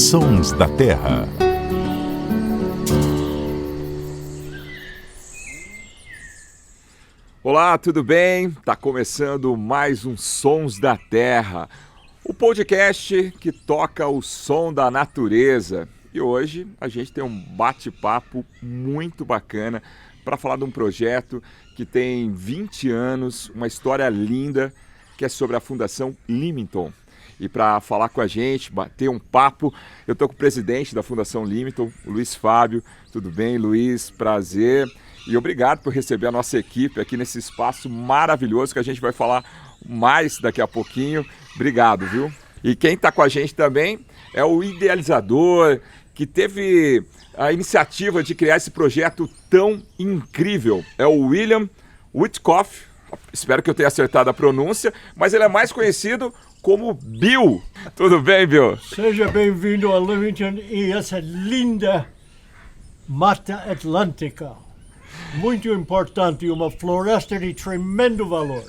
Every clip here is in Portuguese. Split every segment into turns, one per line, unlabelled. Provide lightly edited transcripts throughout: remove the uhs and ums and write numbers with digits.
Sons da Terra.
Olá, tudo bem? Tá começando mais um Sons da Terra, o podcast que toca o som da natureza. E hoje a gente tem um bate-papo muito bacana para falar de um projeto que tem 20 anos, uma história linda, que é sobre a Fundação Limington. E para falar com a gente, bater um papo, eu estou com o presidente da Fundação Limington, o Luiz Fábio. Tudo bem, Luiz? Prazer. E obrigado por receber a nossa equipe aqui nesse espaço maravilhoso que a gente vai falar mais daqui a pouquinho. Obrigado, viu? E quem está com a gente também é o idealizador que teve a iniciativa de criar esse projeto tão incrível. É o William Witkoff. Espero que eu tenha acertado a pronúncia, mas ele é mais conhecido como Bill. Tudo bem, Bill?
Seja bem-vindo a Limington e essa linda Mata Atlântica. Muito importante, uma floresta de tremendo valor.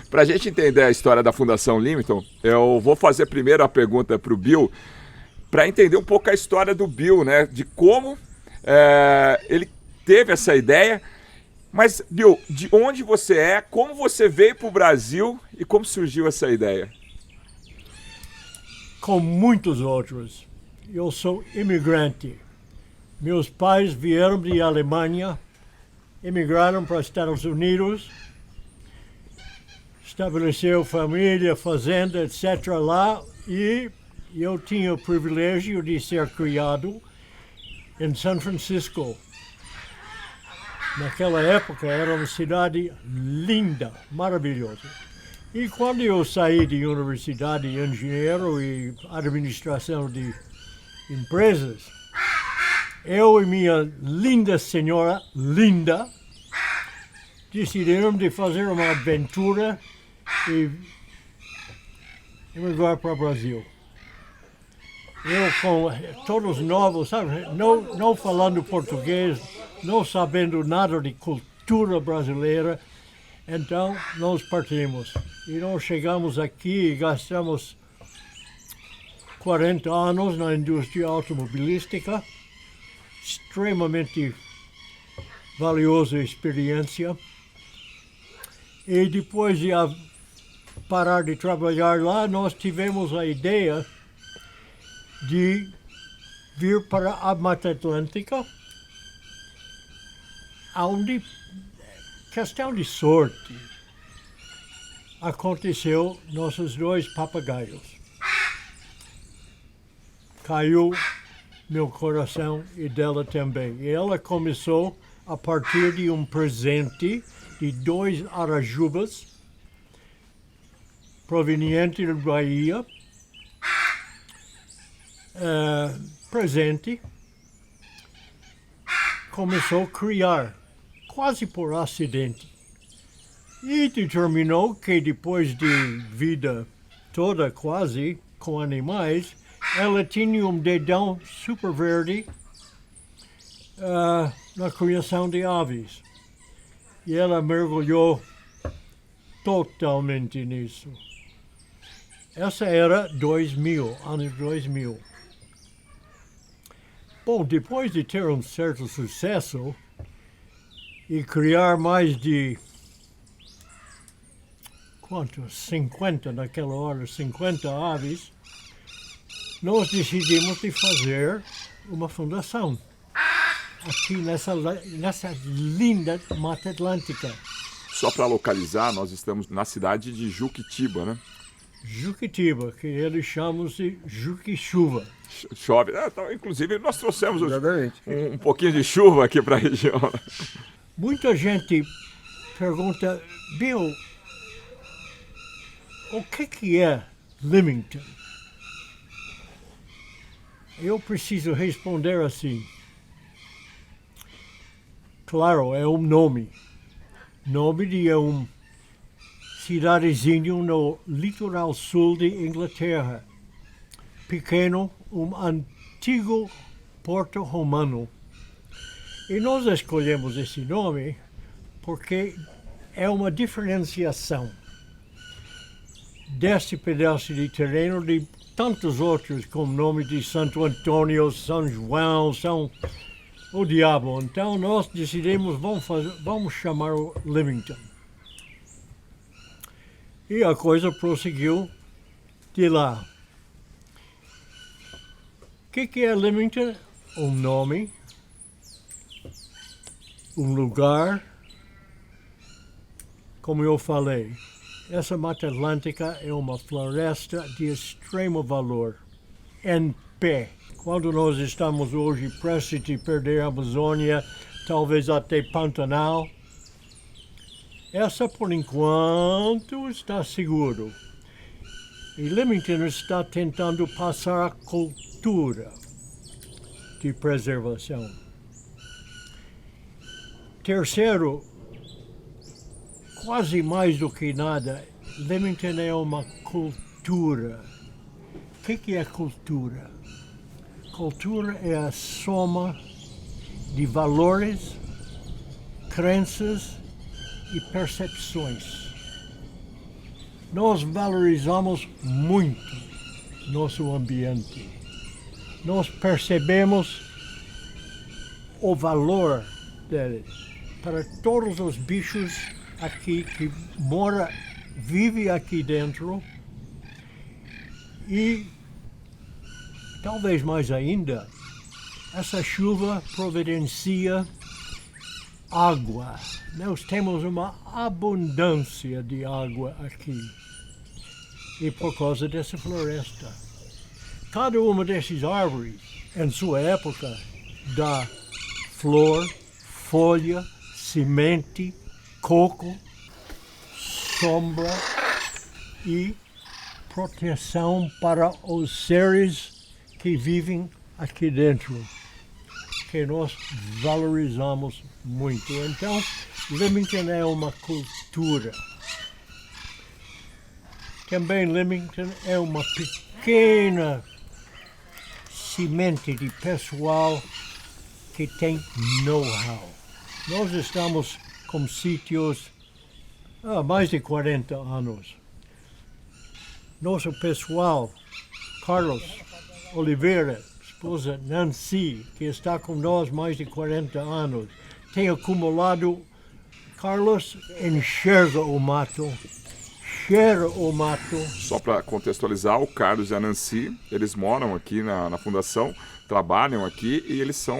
Para a gente entender a história da Fundação Limington, eu vou fazer primeiro a pergunta para o Bill, para entender um pouco a história do Bill, né? De como ele teve essa ideia. Mas, Bill, de onde você é, como você veio para o Brasil e como surgiu essa ideia?
Com muitos outros. Eu sou imigrante. Meus pais vieram de Alemanha, emigraram para os Estados Unidos, estabeleceu família, fazenda, etc. lá, e eu tinha o privilégio de ser criado em São Francisco. Naquela época era uma cidade linda, maravilhosa. E quando eu saí de universidade de engenheiro e administração de empresas, eu e minha linda senhora, Linda, decidiram de fazer uma aventura e emigrar para o Brasil. Eu com todos novos, sabe, não falando português, não sabendo nada de cultura brasileira, então nós partimos. E nós chegamos aqui e gastamos 40 anos na indústria automobilística, extremamente valiosa experiência. E depois de parar de trabalhar lá, nós tivemos a ideia de vir para a Mata Atlântica, onde, questão de sorte, aconteceu nossos dois papagaios. Caiu meu coração e dela também. E ela começou a partir de um presente de 2 arajubas provenientes da Bahia. Presente. Começou a criar, quase por acidente. E determinou que depois de vida toda quase com animais, ela tinha um dedão super verde na criação de aves. E ela mergulhou totalmente nisso. Essa era 2000, anos 2000. Bom, depois de ter um certo sucesso e criar mais de, quantos? 50 naquela hora, 50 aves, nós decidimos de fazer uma fundação aqui nessa linda Mata Atlântica.
Só para localizar, nós estamos na cidade de Juquitiba, né?
Juquitiba, que eles chamam de Juquichuva.
Chove. Inclusive, nós trouxemos um pouquinho de chuva aqui para a região.
Muita gente pergunta, Bill, o que é Limington? Eu preciso responder assim. Claro, é um nome. Nome de um cidadezinho no litoral sul de Inglaterra. Pequeno, um antigo porto romano. E nós escolhemos esse nome porque é uma diferenciação desse pedaço de terreno de tantos outros, com o nome de Santo Antônio, São João, o diabo. Então nós decidimos, vamos chamar o Limington. E a coisa prosseguiu de lá. O que é Limington? Um nome, um lugar. Como eu falei, essa Mata Atlântica é uma floresta de extremo valor, em pé. Quando nós estamos hoje prestes a perder a Amazônia, talvez até Pantanal, essa por enquanto está seguro. E Limington está tentando passar a cultura de preservação. Terceiro, quase mais do que nada, Limington é uma cultura. O que é cultura? Cultura é a soma de valores, crenças e percepções. Nós valorizamos muito nosso ambiente. Nós percebemos o valor dele para todos os bichos aqui que vive aqui dentro e talvez mais ainda, essa chuva providencia água. Nós temos uma abundância de água aqui e por causa dessa floresta. Cada uma dessas árvores, em sua época, dá flor, folha, semente, coco, sombra e proteção para os seres que vivem aqui dentro, que nós valorizamos muito. Então, Limington é uma cultura. Também Limington é uma pequena semente de pessoal que tem know-how. Nós estamos com sítios há mais de 40 anos. Nosso pessoal, Carlos Oliveira, esposa Nancy, que está com nós mais de 40 anos, tem acumulado. Carlos enxerga o mato, cheira o mato.
Só para contextualizar, o Carlos e a Nancy, eles moram aqui na fundação, trabalham aqui e eles são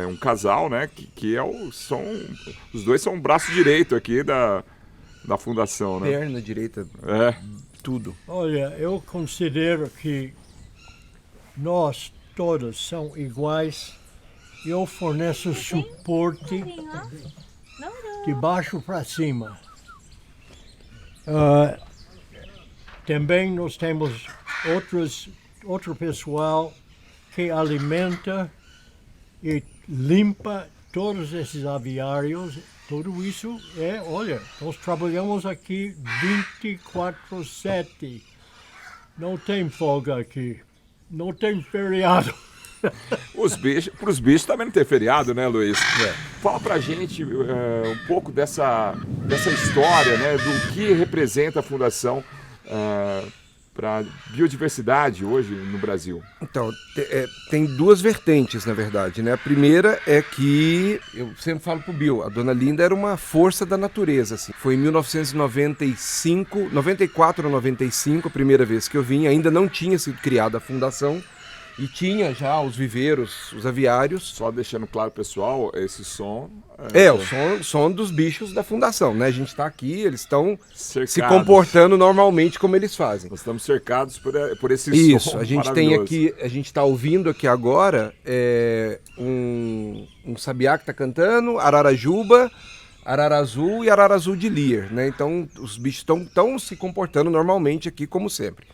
um casal, né? Os dois são o braço direito aqui da fundação, né?
Perna direita, tudo.
Olha, eu considero que nós todos são iguais. Eu forneço suporte de baixo para cima. Também nós temos outro pessoal que alimenta e limpa todos esses aviários. Tudo isso olha, nós trabalhamos aqui 24/7. Não tem folga aqui. Não tem feriado.
Para os bichos também não tem feriado, né, Luiz? Fala pra gente um pouco dessa história, né, do que representa a Fundação para a biodiversidade hoje no Brasil.
Então, tem duas vertentes, na verdade, né? A primeira é que, eu sempre falo pro Bill, a Dona Linda era uma força da natureza, assim. Foi em 1995, 94 ou 95, a primeira vez que eu vim, ainda não tinha sido criada a fundação, e tinha já os viveiros, os aviários.
Só deixando claro, pessoal, esse som...
o som dos bichos da fundação, né? A gente está aqui, eles estão
se
comportando normalmente como eles fazem.
Nós estamos cercados por esse som.
Isso, a gente tem aqui, a gente está ouvindo aqui agora um sabiá que está cantando, ararajuba, arara azul e arara azul de Lear, né? Então os bichos estão se comportando normalmente aqui como sempre.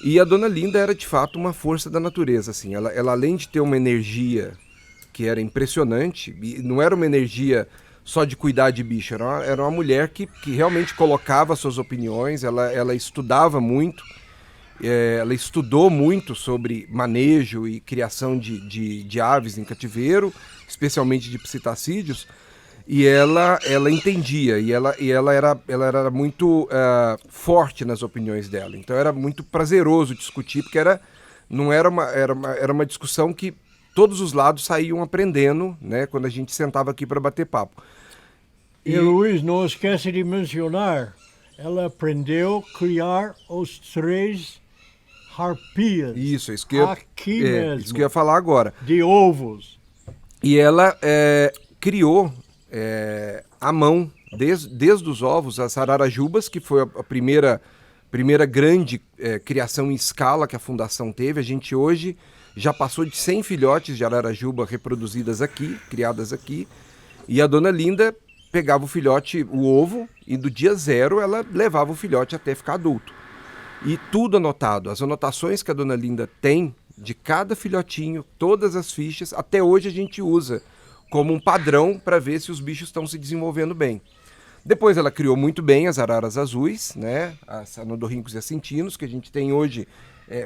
E a Dona Linda era de fato uma força da natureza, assim. Ela além de ter uma energia que era impressionante, e não era uma energia só de cuidar de bicho, era uma mulher que realmente colocava suas opiniões, ela estudava muito, ela estudou muito sobre manejo e criação de aves em cativeiro, especialmente de psitacídeos, E ela entendia, e ela era muito forte nas opiniões dela. Então era muito prazeroso discutir, porque não era uma discussão que todos os lados saíam aprendendo, né, quando a gente sentava aqui para bater papo.
E Luiz, não esquece de mencionar, ela aprendeu a criar os 3 harpias.
Isso,
aqui mesmo,
isso que eu ia falar agora.
de ovos.
E ela criou à mão, desde os ovos, as ararajubas, que foi a primeira grande criação em escala que a Fundação teve. A gente hoje já passou de 100 filhotes de ararajuba reproduzidas aqui, criadas aqui. E a dona Linda pegava o filhote, o ovo, e do dia 0 ela levava o filhote até ficar adulto. E tudo anotado. As anotações que a dona Linda tem de cada filhotinho, todas as fichas, até hoje a gente usa como um padrão para ver se os bichos estão se desenvolvendo bem. Depois ela criou muito bem as araras azuis, né? As anodorrincos e assintinos, que a gente tem hoje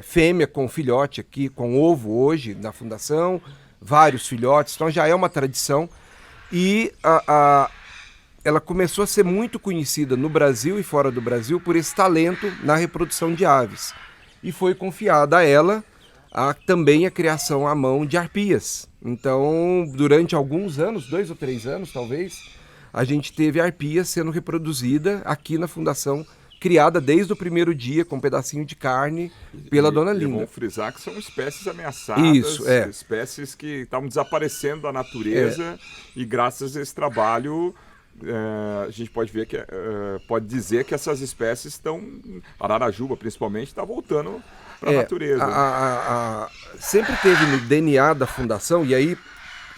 fêmea com filhote aqui, com ovo hoje na fundação, vários filhotes, então já é uma tradição. E ela começou a ser muito conhecida no Brasil e fora do Brasil por esse talento na reprodução de aves. E foi confiada a ela também a criação à mão de arpias. Então, durante alguns anos, 2 ou 3 anos talvez, a gente teve arpia sendo reproduzida aqui na Fundação, criada desde o primeiro dia, com um pedacinho de carne, pela dona Linda.
Vamos frisar que são espécies ameaçadas,
Isso,
espécies que estavam desaparecendo da natureza, e graças a esse trabalho a gente pode ver que pode dizer que essas espécies estão, a ararajuba principalmente, está voltando para a natureza.
Sempre teve no DNA da Fundação, e aí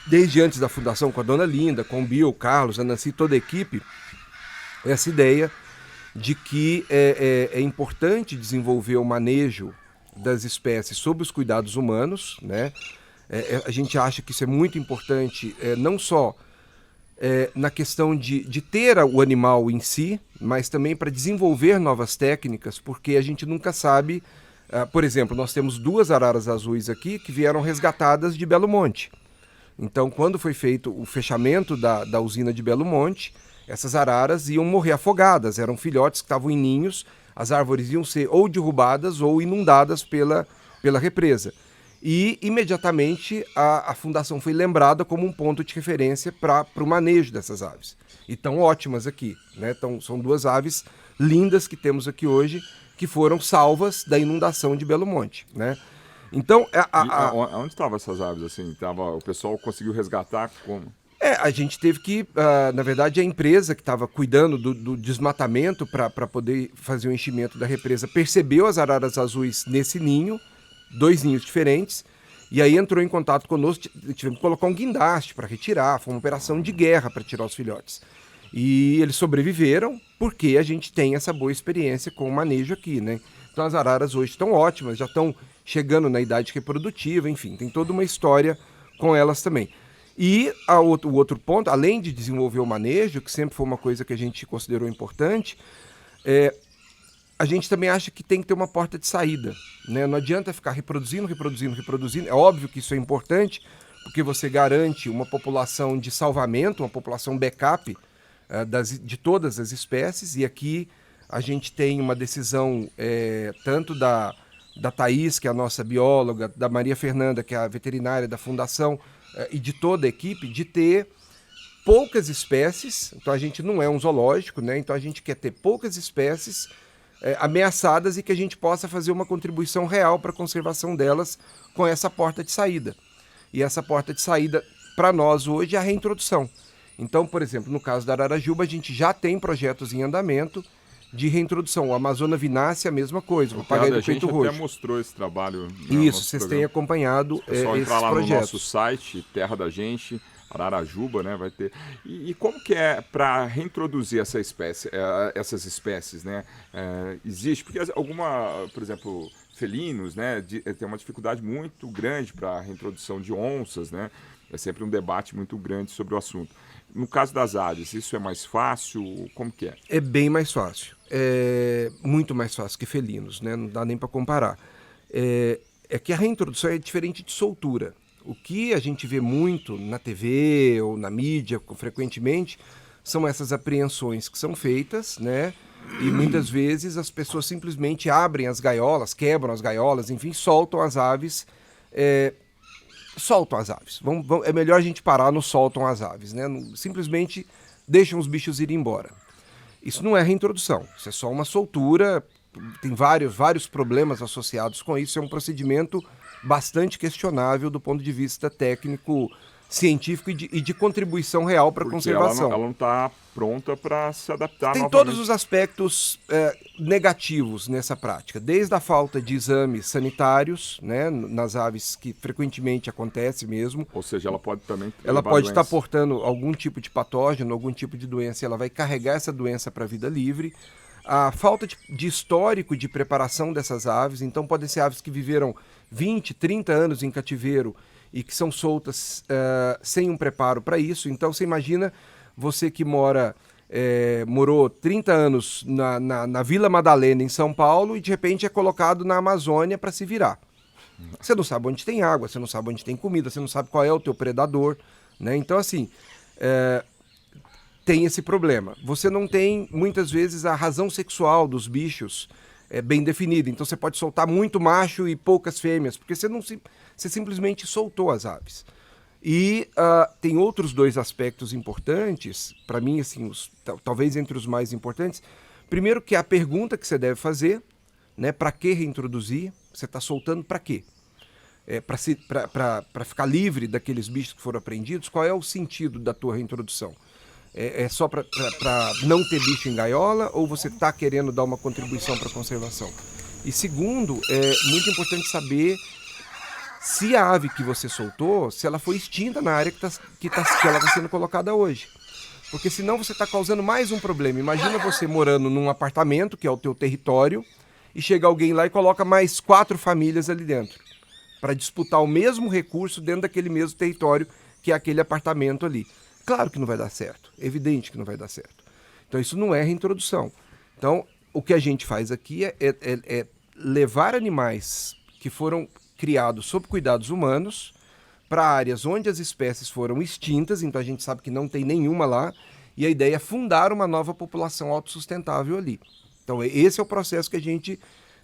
desde antes da Fundação, com a dona Linda, com o Bill, o Carlos, a Nancy, toda a equipe, essa ideia de que é importante desenvolver o manejo das espécies sob os cuidados humanos, né? A gente acha que isso é muito importante, não só na questão de ter o animal em si, mas também para desenvolver novas técnicas, porque a gente nunca sabe. Por exemplo, nós temos 2 araras azuis aqui que vieram resgatadas de Belo Monte. Então, quando foi feito o fechamento da usina de Belo Monte, essas araras iam morrer afogadas, eram filhotes que estavam em ninhos, as árvores iam ser ou derrubadas ou inundadas pela represa. E, imediatamente, a Fundação foi lembrada como um ponto de referência para o manejo dessas aves. E estão ótimas aqui, né? Então, são 2 aves lindas que temos aqui hoje, que foram salvas da inundação de Belo Monte, né? Então,
onde estavam essas aves assim? O pessoal conseguiu resgatar como?
A gente teve que, na verdade, a empresa que estava cuidando do desmatamento para poder fazer o enchimento da represa percebeu as araras azuis nesse ninho, 2 ninhos diferentes, e aí entrou em contato conosco. Tivemos que colocar um guindaste para retirar, foi uma operação de guerra para tirar os filhotes. E eles sobreviveram porque a gente tem essa boa experiência com o manejo aqui, né? Então as araras hoje estão ótimas, já estão chegando na idade reprodutiva, enfim, tem toda uma história com elas também. E o outro ponto, além de desenvolver o manejo, que sempre foi uma coisa que a gente considerou importante, a gente também acha que tem que ter uma porta de saída, né? Não adianta ficar reproduzindo. É óbvio que isso é importante, porque você garante uma população de salvamento, uma população backup de todas as espécies, e aqui a gente tem uma decisão tanto da Thaís, que é a nossa bióloga, da Maria Fernanda, que é a veterinária da Fundação, e de toda a equipe, de ter poucas espécies. Então a gente não é um zoológico, né? Então a gente quer ter poucas espécies ameaçadas e que a gente possa fazer uma contribuição real para a conservação delas com essa porta de saída. E essa porta de saída, para nós hoje, é a reintrodução. Então, por exemplo, no caso da ararajuba, a gente já tem projetos em andamento de reintrodução. O Amazona Vinácea, a mesma coisa. O papagaio do peito roxo.
Até mostrou esse trabalho.
Isso, vocês têm acompanhado esses projetos.
Entrar lá no nosso site, Terra da Gente, Ararajuba, né, vai ter. E como que é para reintroduzir essas espécies, né? Existe, porque por exemplo, felinos, né, tem uma dificuldade muito grande para a reintrodução de onças, né? É sempre um debate muito grande sobre o assunto. No caso das aves, isso é mais fácil? Como que é? É
bem mais fácil. É muito mais fácil que felinos, né? Não dá nem para comparar. É que a reintrodução é diferente de soltura. O que a gente vê muito na TV ou na mídia, frequentemente, são essas apreensões que são feitas, né? E muitas vezes as pessoas simplesmente abrem as gaiolas, quebram as gaiolas, enfim, soltam as aves. Soltam as aves. É melhor a gente parar no soltam as aves, né? Simplesmente deixam os bichos ir embora. Isso não é reintrodução, isso é só uma soltura, tem vários problemas associados com isso, é um procedimento bastante questionável do ponto de vista técnico, científico e de contribuição real para a conservação.
Ela não está pronta para se adaptar
Tem
novamente.
todos os aspectos negativos nessa prática, desde a falta de exames sanitários, né, nas aves, que frequentemente acontece mesmo.
Ou seja, ela pode também
Ela pode estar portando algum tipo de patógeno, algum tipo de doença, e ela vai carregar essa doença para a vida livre. A falta de histórico de preparação dessas aves, então podem ser aves que viveram 20, 30 anos em cativeiro e que são soltas sem um preparo para isso. Então você imagina você que morou 30 anos na Vila Madalena, em São Paulo, e de repente é colocado na Amazônia para se virar. Você não sabe onde tem água, você não sabe onde tem comida, você não sabe qual é o teu predador, né? Então, assim, tem esse problema. Você não tem, muitas vezes, a razão sexual dos bichos bem definida. Então, você pode soltar muito macho e poucas fêmeas, porque você simplesmente soltou as aves. E tem outros dois aspectos importantes, para mim, assim, talvez entre os mais importantes. Primeiro, que é a pergunta que você deve fazer, né? Para que reintroduzir? Você está soltando para quê? Para ficar livre daqueles bichos que foram apreendidos? Qual é o sentido da tua reintrodução? É só para não ter bicho em gaiola, ou você está querendo dar uma contribuição para a conservação? E segundo, é muito importante saber se a ave que você soltou, se ela foi extinta na área que ela está sendo colocada hoje. Porque senão você está causando mais um problema. Imagina você morando num apartamento, que é o teu território, e chega alguém lá e coloca mais 4 famílias ali dentro, para disputar o mesmo recurso dentro daquele mesmo território, que é aquele apartamento ali. Claro que não vai dar certo, é evidente que não vai dar certo. Então isso não é reintrodução. Então o que a gente faz aqui é levar animais que foram criados sob cuidados humanos para áreas onde as espécies foram extintas, então a gente sabe que não tem nenhuma lá, e a ideia é fundar uma nova população autossustentável ali. Então esse é o processo que a gente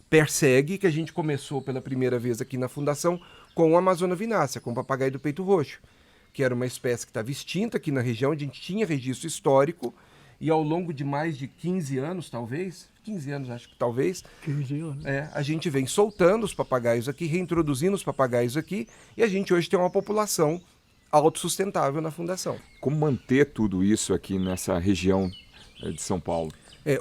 persegue, que a gente começou pela primeira vez aqui na Fundação com o Amazona vinácea, com o papagaio do peito roxo, que era uma espécie que estava extinta aqui na região, a gente tinha registro histórico, e ao longo de mais de 15 anos, talvez, 15 anos acho que talvez,
15 anos.
a gente vem soltando os papagaios aqui, reintroduzindo os papagaios aqui, e a gente hoje tem uma população autossustentável na Fundação.
Como manter tudo isso aqui nessa região de São Paulo?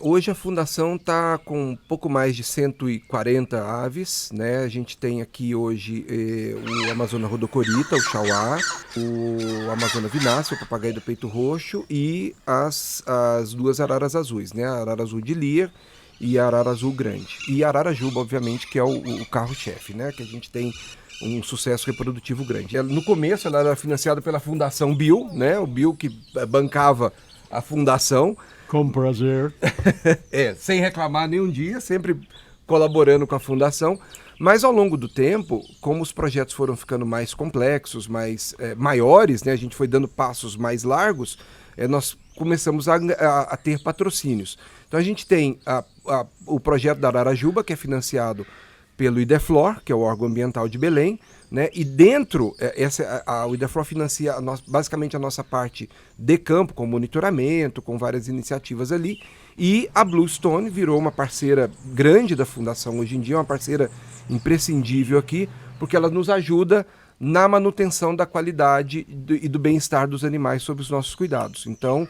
Hoje a Fundação está com um pouco mais de 140 aves, né? A gente tem aqui hoje o Amazona rodocorita, o chauá, o Amazona vinácea, o papagaio do peito roxo, e as 2 araras azuis, né? A arara azul de Lear e a arara azul grande. E a arara juba, obviamente, que é o carro-chefe, né? Que a gente tem um sucesso reprodutivo grande. No começo ela era financiada pela Fundação Bill, né? O Bill que bancava a fundação.
Com prazer.
Sem reclamar nenhum dia, sempre colaborando com a Fundação. Mas ao longo do tempo, como os projetos foram ficando mais complexos, maiores, né, a gente foi dando passos mais largos, nós começamos a ter patrocínios. Então a gente tem o projeto da Ararajuba, que é financiado pelo IDEFLOR, que é o órgão ambiental de Belém, né? E dentro, o IDEFLOR financia basicamente a nossa parte de campo, com monitoramento, com várias iniciativas ali, e a Bluestone virou uma parceira grande da Fundação hoje em dia, uma parceira imprescindível aqui, porque ela nos ajuda na manutenção da qualidade e do bem-estar dos animais sob os nossos cuidados. Então,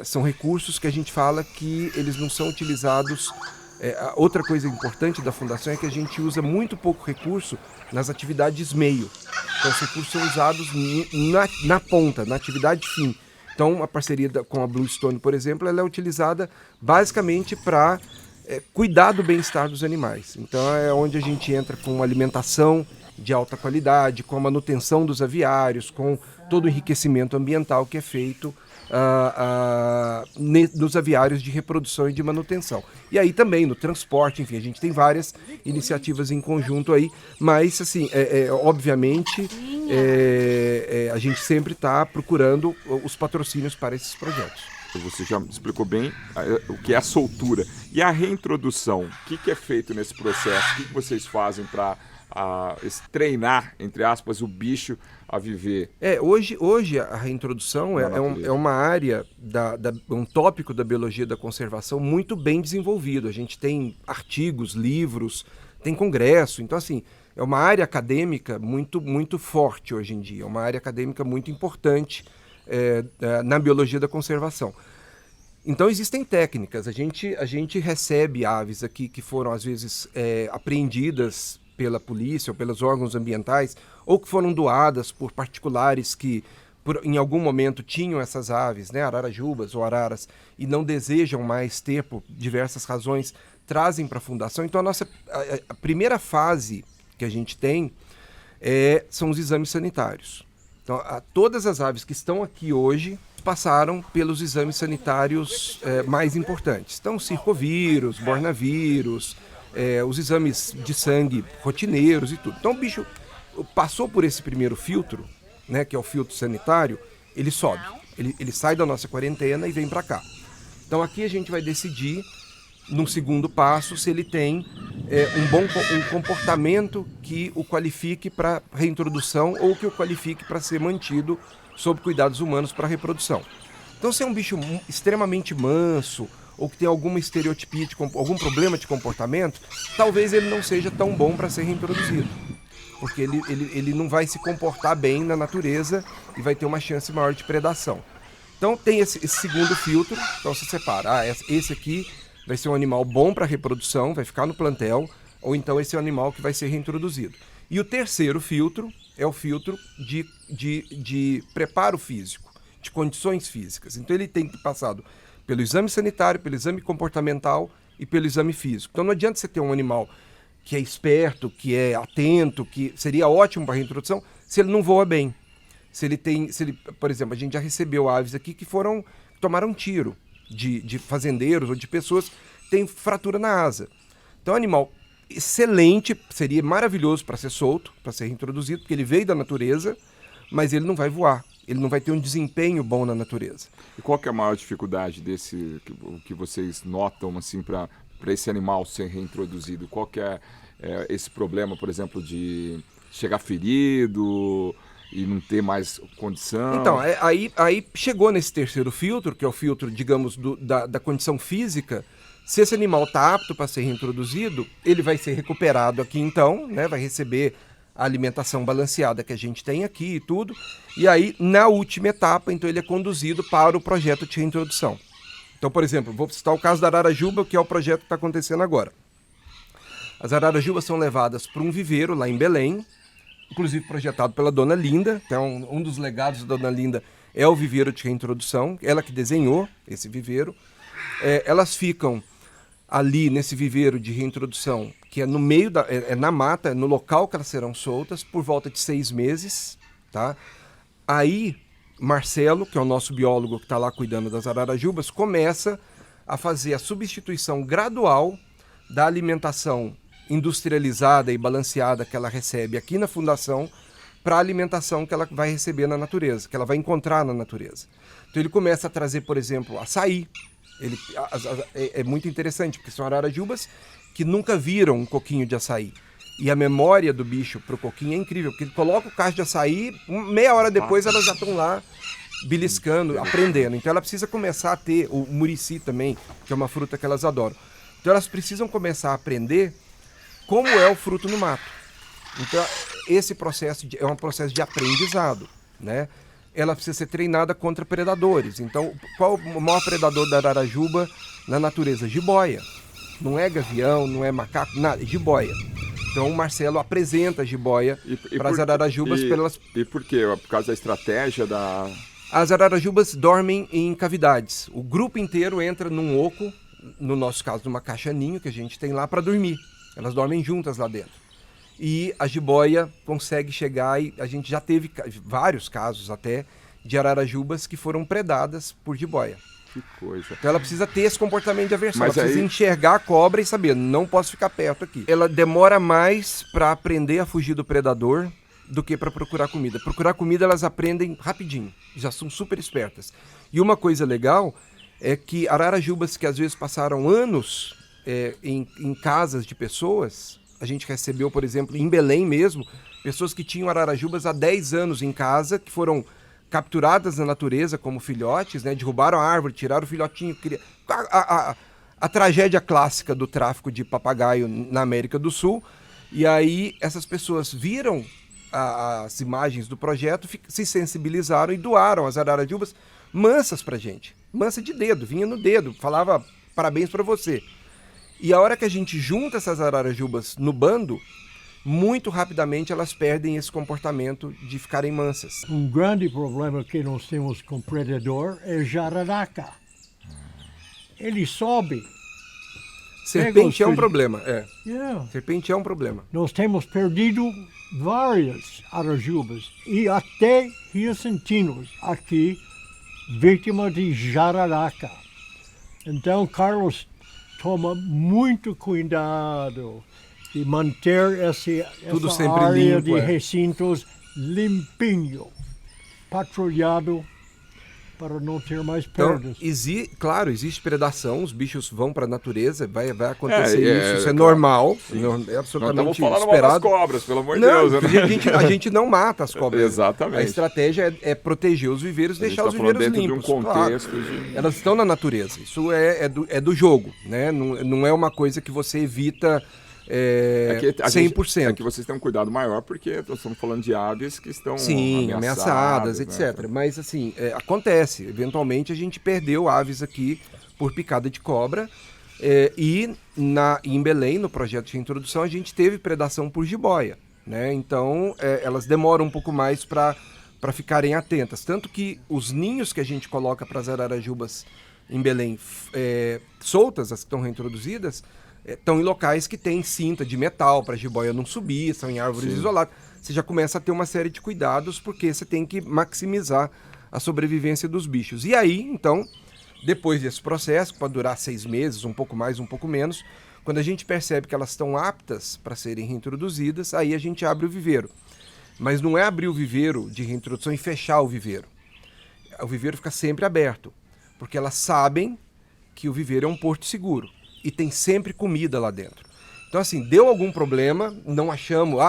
são recursos que a gente fala que eles não são utilizados. Outra coisa importante da Fundação é que a gente usa muito pouco recurso nas atividades meio. Então, os recursos são usados na ponta, na atividade fim. Então, a parceria com a Bluestone, por exemplo, ela é utilizada basicamente para cuidar do bem-estar dos animais. Então, é onde a gente entra com alimentação de alta qualidade, com a manutenção dos aviários, com todo o enriquecimento ambiental que é feito nos aviários de reprodução e de manutenção. E aí também no transporte, enfim, a gente tem várias iniciativas em conjunto aí, mas assim, obviamente a gente sempre está procurando os patrocínios para esses projetos.
Você já explicou bem o que é a soltura. E a reintrodução, o que é feito nesse processo? O que vocês fazem para treinar, entre aspas, o bicho a viver?
Hoje a reintrodução é uma área, um tópico da biologia da conservação muito bem desenvolvido. A gente tem artigos, livros, tem congresso. Então, assim, é uma área acadêmica muito, muito forte hoje em dia. É uma área acadêmica muito importante na biologia da conservação. Então existem técnicas, a gente recebe aves aqui que foram às vezes apreendidas pela polícia ou pelos órgãos ambientais ou que foram doadas por particulares que em algum momento tinham essas aves, né, ararajubas ou araras, e não desejam mais ter por diversas razões, trazem para a fundação. Então a primeira fase que a gente tem são os exames sanitários. Então, todas as aves que estão aqui hoje passaram pelos exames sanitários mais importantes. Então, circovírus, bornavírus, os exames de sangue rotineiros e tudo. Então, o bicho passou por esse primeiro filtro, né, que é o filtro sanitário, ele sobe. Ele sai da nossa quarentena e vem para cá. Então, aqui a gente vai decidir, num segundo passo, se ele tem um comportamento que o qualifique para reintrodução ou que o qualifique para ser mantido sob cuidados humanos para reprodução. Então, se é um bicho extremamente manso ou que tem alguma estereotipia, algum problema de comportamento, talvez ele não seja tão bom para ser reintroduzido, porque ele não vai se comportar bem na natureza e vai ter uma chance maior de predação. Então, tem esse segundo filtro, então você separa, esse aqui vai ser um animal bom para reprodução, vai ficar no plantel, ou então esse é um animal que vai ser reintroduzido. E o terceiro filtro é o filtro de preparo físico, de condições físicas. Então ele tem que passar pelo exame sanitário, pelo exame comportamental e pelo exame físico. Então não adianta você ter um animal que é esperto, que é atento, que seria ótimo para reintrodução, se ele não voa bem. Por exemplo, a gente já recebeu aves aqui que tomaram tiro de fazendeiros ou de pessoas que têm fratura na asa. Então, é um animal excelente, seria maravilhoso para ser solto, para ser reintroduzido, porque ele veio da natureza, mas ele não vai voar, ele não vai ter um desempenho bom na natureza.
E qual que é a maior dificuldade que vocês notam assim, para esse animal ser reintroduzido? Qual que é esse problema, por exemplo, de chegar ferido e não ter mais condição?
Então, aí chegou nesse terceiro filtro, que é o filtro, digamos, da condição física. Se esse animal está apto para ser reintroduzido, ele vai ser recuperado aqui então, né? Vai receber a alimentação balanceada que a gente tem aqui e tudo. E aí, na última etapa, então ele é conduzido para o projeto de reintrodução. Então, por exemplo, vou citar o caso da ararajuba, que é o projeto que está acontecendo agora. As ararajubas são levadas para um viveiro lá em Belém, inclusive projetado pela Dona Linda. Então, um dos legados da Dona Linda é o viveiro de reintrodução, ela que desenhou esse viveiro. Elas ficam ali nesse viveiro de reintrodução, que é no meio na mata, no local que elas serão soltas, por volta de 6 meses. Tá? Aí, Marcelo, que é o nosso biólogo que está lá cuidando das ararajubas, começa a fazer a substituição gradual da alimentação industrializada e balanceada que ela recebe aqui na fundação para a alimentação que ela vai receber na natureza, que ela vai encontrar na natureza. Então ele começa a trazer, por exemplo, açaí. É muito interessante, porque são ararajubas que nunca viram um coquinho de açaí. E a memória do bicho para o coquinho é incrível, porque ele coloca o cacho de açaí, meia hora depois elas já estão lá beliscando, aprendendo. Então ela precisa começar a ter o murici também, que é uma fruta que elas adoram. Então elas precisam começar a aprender como é o fruto no mato. Então esse processo é um processo de aprendizado, né? Ela precisa ser treinada contra predadores. Então, qual o maior predador da ararajuba na natureza? Jiboia. Não é gavião, não é macaco, nada, é jiboia. Então, o Marcelo apresenta a jiboia para as ararajubas.
E por quê? Por causa da estratégia da...
As ararajubas dormem em cavidades. O grupo inteiro entra num oco, no nosso caso, numa caixa ninho que a gente tem lá, para dormir. Elas dormem juntas lá dentro. E a jiboia consegue chegar, e a gente já teve vários casos até, de ararajubas que foram predadas por jiboia.
Que coisa.
Então ela precisa ter esse comportamento de aversão.
Mas
Ela precisa
aí-
enxergar a cobra e saber, não posso ficar perto aqui. Ela demora mais para aprender a fugir do predador do que para procurar comida. Procurar comida elas aprendem rapidinho, já são super espertas. E uma coisa legal é que ararajubas que às vezes passaram anos em casas de pessoas, a gente recebeu, por exemplo, em Belém mesmo, pessoas que tinham ararajubas há 10 anos em casa, que foram capturadas na natureza como filhotes, né? Derrubaram a árvore, tiraram o filhotinho. A tragédia clássica do tráfico de papagaio na América do Sul. E aí essas pessoas viram as imagens do projeto, se sensibilizaram e doaram as ararajubas mansas pra gente. Mansa de dedo, vinha no dedo, falava parabéns para você. E a hora que a gente junta essas ararajubas no bando, muito rapidamente elas perdem esse comportamento de ficarem mansas.
Um grande problema que nós temos com predador é jararaca. Ele sobe.
Serpente é um
filhos.
problema,
Yeah.
Serpente é um problema.
Nós temos perdido várias arajubas e até riacentinos aqui, vítima de jararaca. Então, Carlos toma muito cuidado de manter
Tudo
essa
sempre
área
limpo,
de
é.
recintos limpinho, patrulhado para não ter mais
Então,
perdas.
claro, existe predação, os bichos vão para a natureza, vai acontecer isso é
claro.
normal, é
Nós estamos
absolutamente
falando mal das
esperado.
cobras, pelo amor de
Não,
Deus. Né?
a gente não mata as cobras.
Exatamente.
A estratégia é proteger os viveiros,
A gente
deixar
tá
os
falando
viveiros
dentro
limpos.
de um
claro.
contexto de...
Elas estão na natureza. Isso é do jogo, né? Não é uma coisa que você evita 100%.
É que vocês têm um cuidado maior porque nós estamos falando de aves que estão
Sim, ameaçadas,
né?
etc. Mas assim, acontece. Eventualmente a gente perdeu aves aqui por picada de cobra. Em Belém, no projeto de introdução, a gente teve predação por jiboia, né? Então elas demoram um pouco mais para ficarem atentas. Tanto que os ninhos que a gente coloca para as ararajubas em Belém soltas, as que estão reintroduzidas, estão em locais que tem cinta de metal para a jiboia não subir, são em árvores isoladas. Você já começa a ter uma série de cuidados porque você tem que maximizar a sobrevivência dos bichos. E aí, então, depois desse processo, que pode durar 6 meses, um pouco mais, um pouco menos, quando a gente percebe que elas estão aptas para serem reintroduzidas, aí a gente abre o viveiro. Mas não é abrir o viveiro de reintrodução e fechar o viveiro. O viveiro fica sempre aberto, porque elas sabem que o viveiro é um porto seguro e tem sempre comida lá dentro. Então, assim, deu algum problema, não achamos,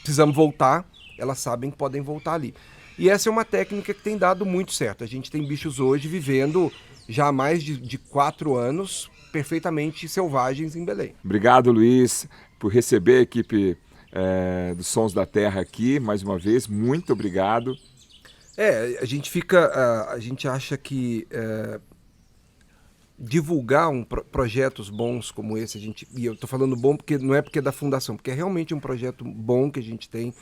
precisamos voltar, elas sabem que podem voltar ali. E essa é uma técnica que tem dado muito certo. A gente tem bichos hoje vivendo já há mais de 4 anos perfeitamente selvagens em Belém.
Obrigado, Luiz, por receber a equipe dos Sons da Terra aqui, mais uma vez. Muito obrigado.
A gente acha que divulgar projetos bons como esse, e eu estou falando bom porque não é porque é da Fundação, porque é realmente um projeto bom que a gente tem,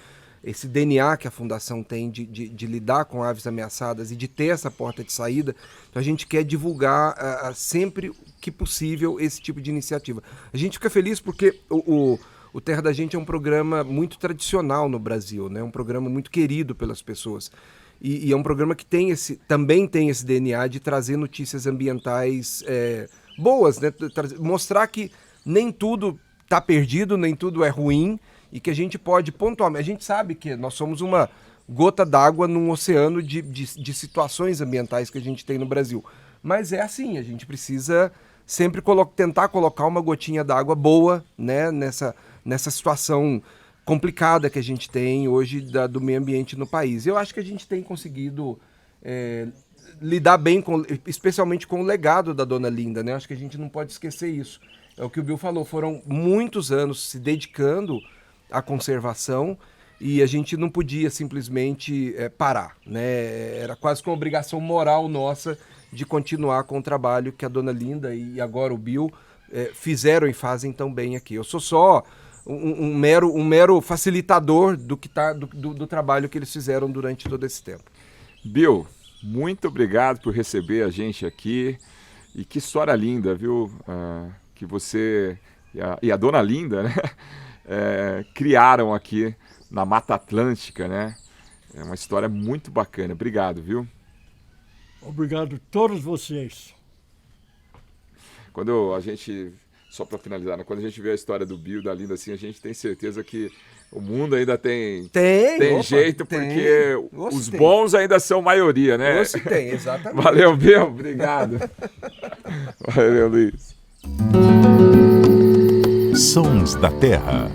esse DNA que a Fundação tem de lidar com aves ameaçadas e de ter essa porta de saída. Então a gente quer divulgar sempre que possível esse tipo de iniciativa. A gente fica feliz porque o Terra da Gente é um programa muito tradicional no Brasil, né? Um programa muito querido pelas pessoas. E é um programa que também tem esse DNA de trazer notícias ambientais boas, né? Mostrar que nem tudo está perdido, nem tudo é ruim, e que a gente pode pontualmente... A gente sabe que nós somos uma gota d'água num oceano de situações ambientais que a gente tem no Brasil. Mas é assim, a gente precisa sempre tentar colocar uma gotinha d'água boa, né, nessa situação complicada que a gente tem hoje do meio ambiente no país. Eu acho que a gente tem conseguido lidar bem, especialmente com o legado da Dona Linda, né? Acho que a gente não pode esquecer isso. É o que o Bill falou, foram muitos anos se dedicando à conservação e a gente não podia simplesmente parar, né? Era quase que uma obrigação moral nossa de continuar com o trabalho que a Dona Linda e agora o Bill fizeram e fazem tão bem aqui. Eu sou só um mero facilitador do trabalho que eles fizeram durante todo esse tempo.
Bill, muito obrigado por receber a gente aqui. E que história linda, viu? Que você e a Dona Linda, né? Criaram aqui na Mata Atlântica, né? É uma história muito bacana. Obrigado, viu?
Obrigado a todos vocês.
Quando a gente, só para finalizar, né? Quando a gente vê a história do Bill, da Linda, assim, a gente tem certeza que o mundo ainda tem
Opa,
jeito,
tem.
porque
Nossa,
os
tem.
bons ainda são maioria, né?
Você tem, exatamente.
Valeu, Bill. Obrigado. Valeu, Luiz.
Sons da Terra.